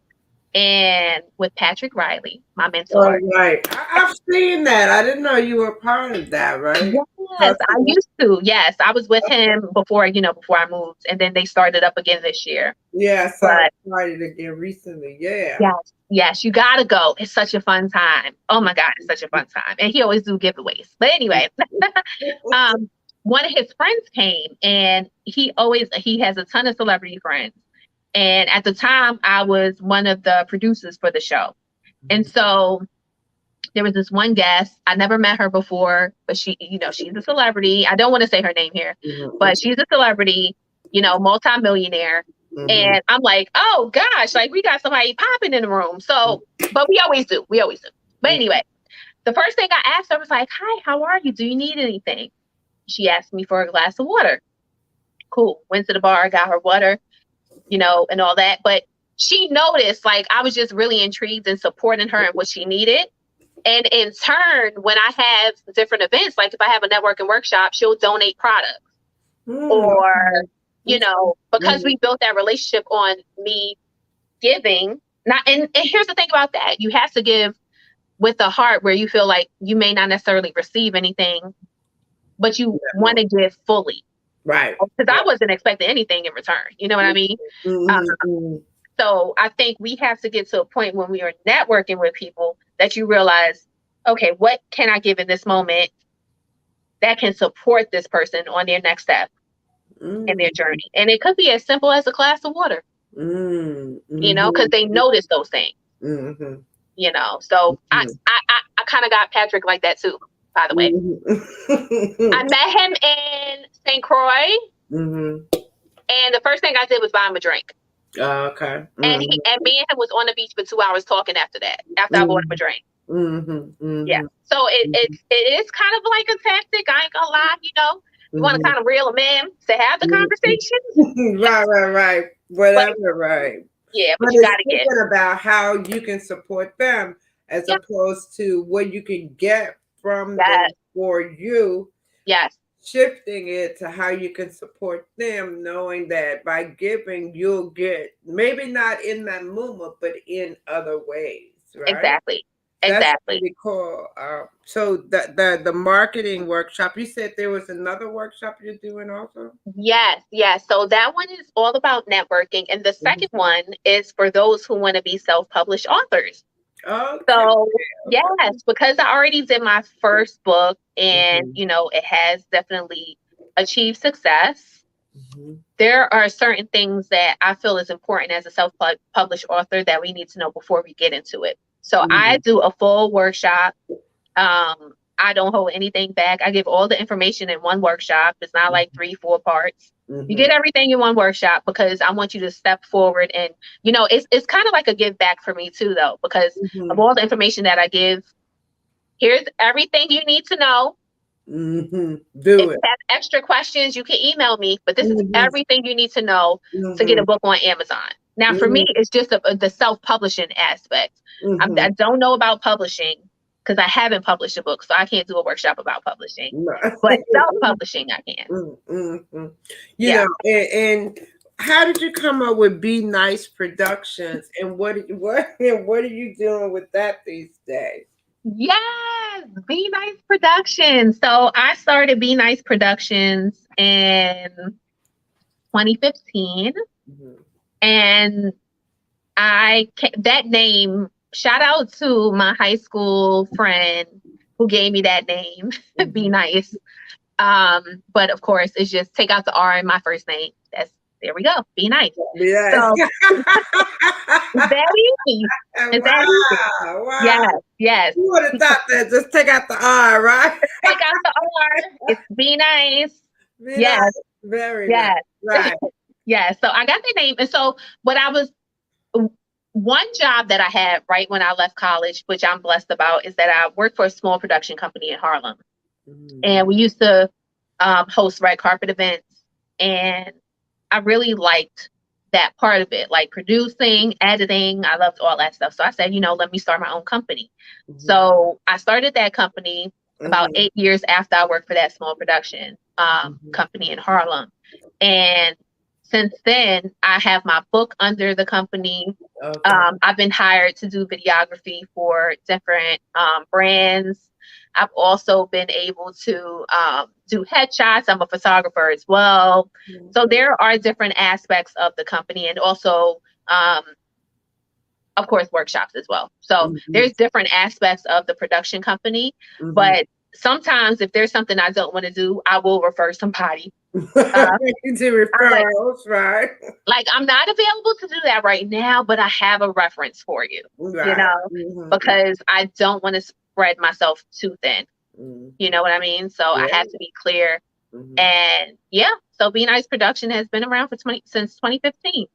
and with Patrick Riley, my mentor. Oh, right. I've seen that. I didn't know you were part of that, right? Yes, That's I used to. Yes, I was with him before, before I moved, and then they started up again this year. yeah, I saw it But started again recently. Yeah. yes, yes, you gotta go. It's such a fun time. Oh my God, it's such a fun time. And he always do giveaways. But anyway, um, one of his friends came, and he has a ton of celebrity friends. And at the time, I was one of the producers for the show. And so there was this one guest. I never met her before, but she's a celebrity. I don't want to say her name here, Mhm, but she's a celebrity, multimillionaire. mhm, And I'm like, oh gosh, like we got somebody popping in the room. So, but we always do. We always do. But mhm, anyway, the first thing I asked her was like, hi, how are you? Do you need anything? She asked me for a glass of water. Cool. Went to the bar, got her water, and all that. But she noticed like I was just really intrigued and supporting her and what she needed. And in turn, when I have different events, like if I have a networking workshop, she'll donate products mhm, or, mhm, because mhm. we built that relationship on me giving. Not, and here's the thing about that. You have to give with the heart where you feel like you may not necessarily receive anything, but you want to give fully. Right. Because I Right. wasn't expecting anything in return. You know what I mean? Uh, Mhm, mhm. so I think we have to get to a point when we are networking with people that you realize, okay, what can I give in this moment that can support this person on their next step in their Mm, journey? And it could be as simple as a glass of water, mm, because mhm, they notice those things, mhm, So I mhm, I I, I kind of got Patrick like that too, by the way. I mhm. met him in St. Croix, Mhm. and the first thing I did was buy him a drink. Oh, okay. And Mhm, me and him was on the beach for 2 hours talking after that, after I bought him a mhm, drink. mhm, Yeah. mhm, So mhm, it is kind of like a tactic. I ain't gonna lie, you want to mhm, kind of reel them in to have the mhm. conversation, Right, right, right. but Whatever, right. yeah, But but you it's gotta give. thinking about how you can support them as Yeah. opposed to what you can get from them Yes. for you, Yes. shifting it to how you can support them, knowing that by giving, you'll get maybe not in that moment, but in other ways, right? Exactly. That's Exactly. really cool. So the marketing workshop, you said there was another workshop you're doing also? Yes. Yes. So that one is all about networking, and the Mhm. second one is for those who want to be self-published authors. Okay, So okay. yes, because I already did my first book, and Mhm, it has definitely achieved success. mhm, There are certain things that I feel is important as a self-published author that we need to know before we get into it. So I mhm, do a full workshop. I don't hold anything back. I give all the information in one workshop. It's not like 3, 4 parts. You mhm, get everything in one workshop because I want you to step forward, and it's kind of like a give back for me too, though, because of mhm, all the information that I give. Here's everything you need to know. mhm. If Do you it. have extra questions, you can email me, but this is Mhm, everything you need to know to get a mhm. book on Amazon. Now, for me, it's just the self-publishing aspect. Mm-hmm. I don't know about publishing because I haven't published a book, so I can't do a workshop about publishing. No. But self-publishing, I can. Mm-hmm. Yeah. And how did you come up with Be Nice Productions, and what are you doing with that these days? Yes, Be Nice Productions. So I started Be Nice Productions in 2015, Mm-hmm. and that name, shout out to my high school friend who gave me that name, Be Mm-hmm. Nice. But of course, it's just take out the R in my first name. There we go. Be nice. Yes. So it's that easy. It's that easy. Wow, Yes, wow. yes. You would have thought that. Just take out the R, right? Take out the R. It's be nice. Be nice. Yes, Very nice. yes, Right. yes. So I got the name, and so what I was one job that I had right when I left college, which I'm blessed about, is that I worked for a small production company in Harlem. And we used to host red carpet events. And I really liked that part of it, like producing, editing. I loved all that stuff. So I said, let me start my own company. Mm-hmm. So I started that company about 8 years after I worked for that small production company in Harlem. And since then, I have my book under the company. Okay. I've been hired to do videography for different brands. I've also been able to do headshots. I'm a photographer as well. Mm-hmm. So there are different aspects of the company, and also, of course, workshops as well. So there's different aspects of the production company. But sometimes if there's something I don't want to do, I will refer somebody. To referrals, right? Like, I'm not available to do that right now, but I have a reference for you, Right. Because I don't want to spread myself too thin. You know what I mean? So I have to be clear. And so Be Nice Production has been around since 2015.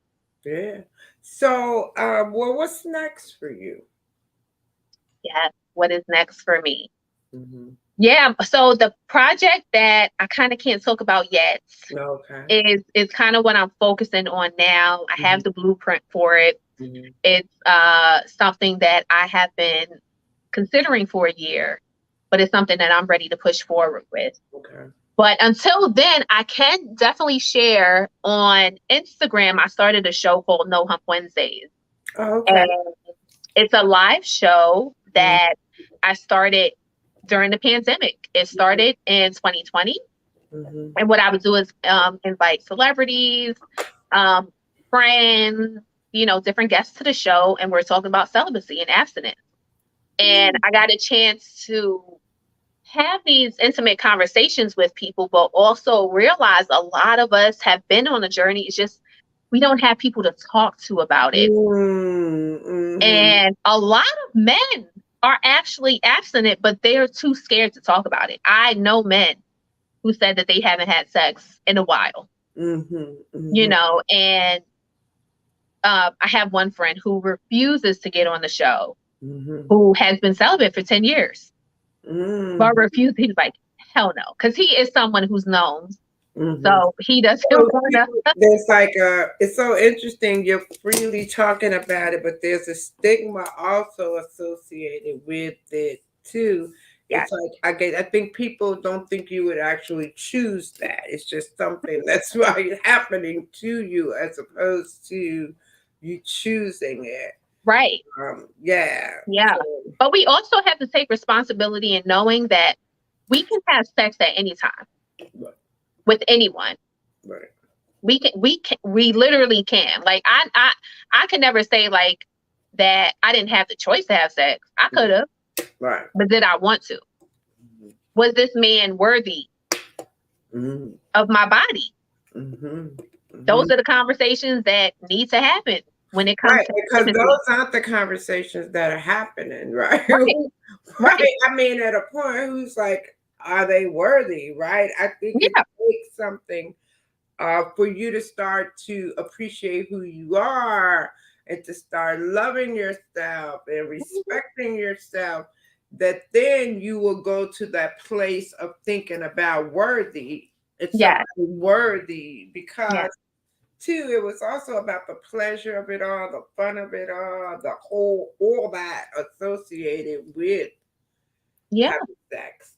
Yeah. So, what's next for you? Yeah. What is next for me? Yeah. So the project that I kind of can't talk about yet is kind of what I'm focusing on now. I have the blueprint for it. It's something that I have been considering for a year, but it's something that I'm ready to push forward with. Okay. But until then, I can definitely share on Instagram. I started a show called No Hump Wednesdays. Oh, okay. And it's a live show that I started during the pandemic. It started in 2020. And what I would do is invite celebrities, friends, different guests to the show. And we're talking about celibacy and abstinence. And I got a chance to have these intimate conversations with people, but also realize a lot of us have been on a journey. It's just we don't have people to talk to about it. And a lot of men are actually abstinent, but they are too scared to talk about it. I know men who said that they haven't had sex in a while, and I have one friend who refuses to get on the show, who has been celibate for 10 years. But refused. He's like, hell no, because he is someone who's known. So he doesn't want to. There's it's so interesting. You're freely talking about it, but there's a stigma also associated with it too. It's like I think people don't think you would actually choose that. It's just something that's happening to you as opposed to you choosing it. Right. Yeah. So. But we also have to take responsibility in knowing that we can have sex at any time with anyone. Right. We literally can. Like I can never say like that I didn't have the choice to have sex. I could have. Right. But did I want to? Was this man worthy of my body? Those are the conversations that need to happen when it comes to because those aren't the conversations that are happening, right? Right. I mean, at a point, who's like, are they worthy, right? I think it takes something for you to start to appreciate who you are and to start loving yourself and respecting yourself, that then you will go to that place of thinking about worthy. It's something worthy because too, it was also about the pleasure of it all, the fun of it all that associated with Yeah. having sex.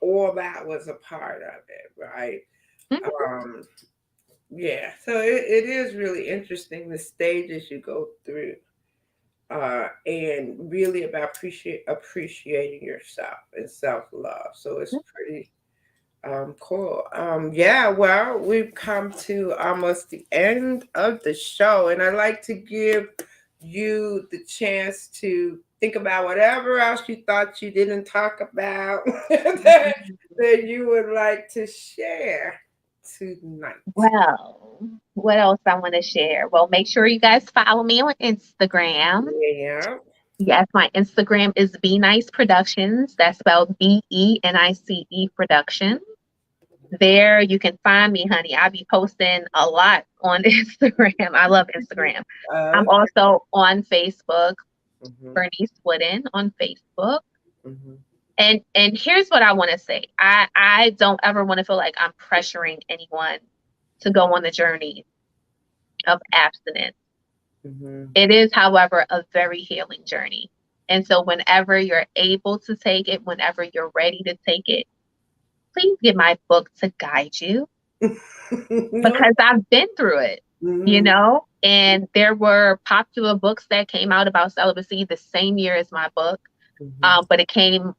All that was a part of it, right? Mhm. Um, yeah, so it is really interesting the stages you go through, and really about appreciating yourself and self love. So it's pretty cool. Yeah, well, we've come to almost the end of the show, and I'd like to give you the chance to think about whatever else you thought you didn't talk about that you would like to share tonight. Well, what else I want to share? Well, make sure you guys follow me on Instagram. Yeah. Yes, my Instagram is Be Nice Productions. That's spelled BENICE Productions. There you can find me, honey. I'll be posting a lot on Instagram. I love Instagram. Uh, I'm also on Facebook, mhm, Bernice Wooden on Facebook. mhm, And here's what I want to say. I don't ever want to feel like I'm pressuring anyone to go on the journey of abstinence. mhm. It is, however, a very healing journey. And so whenever you're able to take it, whenever you're ready to take it, please get my book to guide you No. because I've been through it, Mhm, and there were popular books that came out about celibacy the same year as my book. mhm, But it came,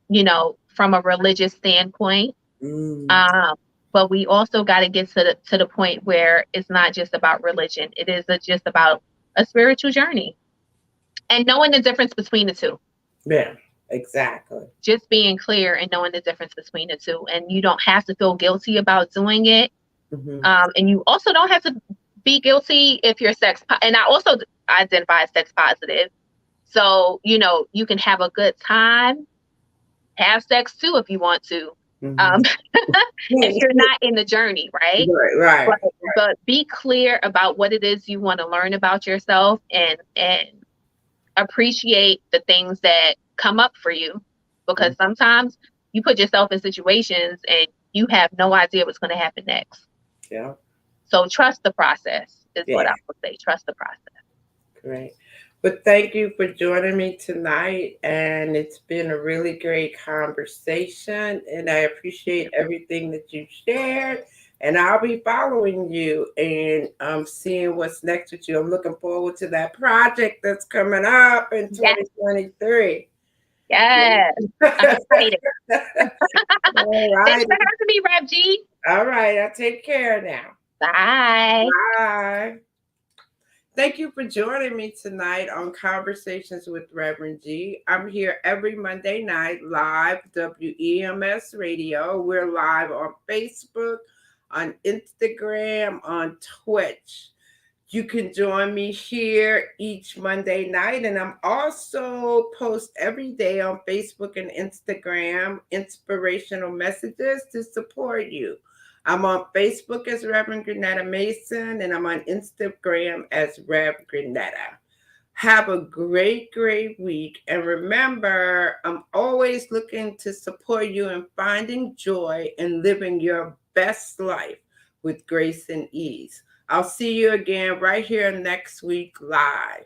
from a religious standpoint. mm. Um, but we also got to get to the point where it's not just about religion. It is just about a spiritual journey and knowing the difference between the two. Yeah, exactly. Just being clear and knowing the difference between the two. And you don't have to feel guilty about doing it. Mhm, And you also don't have to be guilty if you're and I also identify as sex positive. So, you can have a good time, have sex too if you want to. mhm. Um, if you're not in the journey, right? Right, right. But be clear about what it is you want to learn about yourself and appreciate the things that come up for you, because Mm, sometimes you put yourself in situations and you have no idea what's going to happen next. yeah, So trust the process is what yeah, I would say. Trust the process. great. But thank you for joining me tonight, and it's been a really great conversation, and I appreciate everything that you shared. And I'll be following you and seeing what's next with you. I'm looking forward to that project that's coming up in Yes, 2023. yes. I'm excited. All Thanks right. for having me, Rev G. All right. I'll take care now. Bye. Bye. Thank you for joining me tonight on Conversations with Reverend G. I'm here every Monday night live, WEMS Radio. We're live on Facebook, on Instagram, on Twitch. You can join me here each Monday night, and I'm also post every day on Facebook and Instagram inspirational messages to support you. I'm on Facebook as Reverend Grenetta Mason, and I'm on Instagram as Rev Grenetta. Have a great, great week. And remember, I'm always looking to support you in finding joy and living your best life with grace and ease. I'll see you again right here next week live.